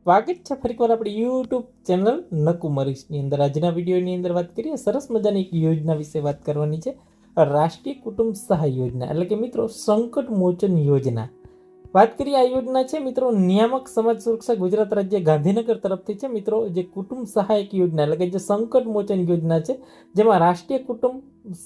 સ્વાગત છે ફરીવાર આપણી યુટ્યુબ ચેનલ નકુમરીશની અંદર। આજના વિડીયોની અંદર વાત કરીએ સરસ મજાની એક યોજના વિશે વાત કરવાની છે। રાષ્ટ્રીય કુટુંબ સહાય યોજના એટલે કે મિત્રો સંકટ મોચન યોજના। વાત કરીએ આ યોજના છે મિત્રો નિયામક સમાજ સુરક્ષા ગુજરાત રાજ્ય ગાંધીનગર તરફથી છે મિત્રો જે કુટુંબ સહાયક યોજના એટલે કે જે સંકટ મોચન યોજના છે, જેમાં રાષ્ટ્રીય કુટુંબ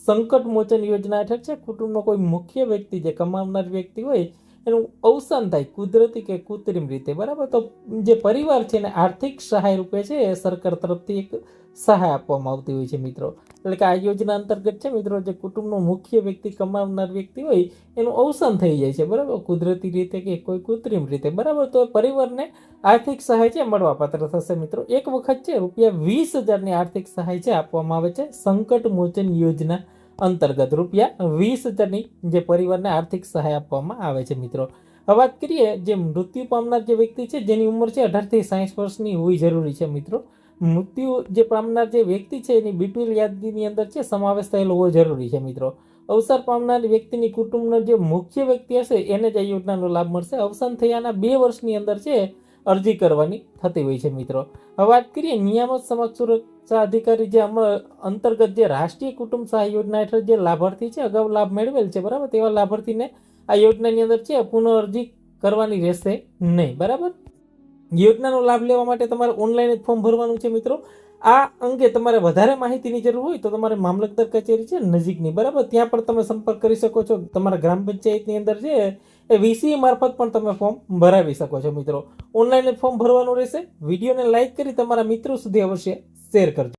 સંકટ મોચન યોજના હેઠળ છે કુટુંબનો કોઈ મુખ્ય વ્યક્તિ જે કમાવનાર વ્યક્તિ હોય એનું અવસાન થાય કુદરતી કે કૃત્રિમ રીતે, બરાબર, તો જે પરિવાર છે એને આર્થિક સહાય રૂપે છે સરકાર તરફથી એક સહાય આપવામાં આવતી હોય છે મિત્રો। એટલે કે આ યોજના અંતર્ગત છે મિત્રો જે કુટુંબનો મુખ્ય વ્યક્તિ કમાવનાર વ્યક્તિ હોય એનું અવસાન થઈ જાય છે, બરાબર, કુદરતી રીતે કે કોઈ કૃત્રિમ રીતે, બરાબર, તો પરિવારને આર્થિક સહાય છે મળવાપાત્ર થશે મિત્રો। એક વખત છે ₹20,000ની આર્થિક સહાય છે આપવામાં આવે છે સંકટ મોચન યોજના અંતર્ગત। ₹20,000ની જે પરિવારને આર્થિક સહાય આપવામાં આવે છે મિત્રો। હવે વાત કરીએ જે મૃત્યુ પામનાર જે વ્યક્તિ છે જેની ઉંમર છે 18 થી 60 વર્ષની હોવી જરૂરી છે મિત્રો। મૃત્યુ જે પામનાર જે વ્યક્તિ છે એની બીપીએલ યાદીની અંદર છે સમાવેશ થયેલો હોવો જરૂરી છે મિત્રો। અવસાન પામનાર વ્યક્તિની કુટુંબનો જે મુખ્ય વ્યક્તિ હશે એને જ આ યોજનાનો લાભ મળશે। અવસાન થયાના 2 વર્ષની અંદર છે અરજી કરવાની થતી હોય છે મિત્રો। હવે વાત કરીએ નિયામક સમાજ સુરક્ષા અધિકારી જે અંતર્ગત જે રાષ્ટ્રીય કુટુંબ સહાય યોજના હેઠળ જે લાભાર્થી છે અગાઉ લાભ મેળવેલ છે, બરાબર, તેવા લાભાર્થીને આ યોજનાની અંદર છે પુનઃ અરજી કરવાની રહેશે નહીં, બરાબર। યોજનાનો લાભ લેવા માટે તમારે ઓનલાઈન જ ફોર્મ ભરવાનું છે મિત્રો। આ અંગે તમારે વધારે માહિતીની જરૂર હોય તો તમારે મામલતદાર કચેરી છે નજીકની, બરાબર, ત્યાં પણ તમે સંપર્ક કરી શકો છો। તમારા ગ્રામ પંચાયતની અંદર છે એ વીસીએ મારફત પણ તમે ફોર્મ ભરાવી શકો છો મિત્રો। ઓનલાઈન જ ફોર્મ ભરવાનું રહેશે। વિડીયોને લાઇક કરી તમારા મિત્રો સુધી અવશ્ય શેર કરજો।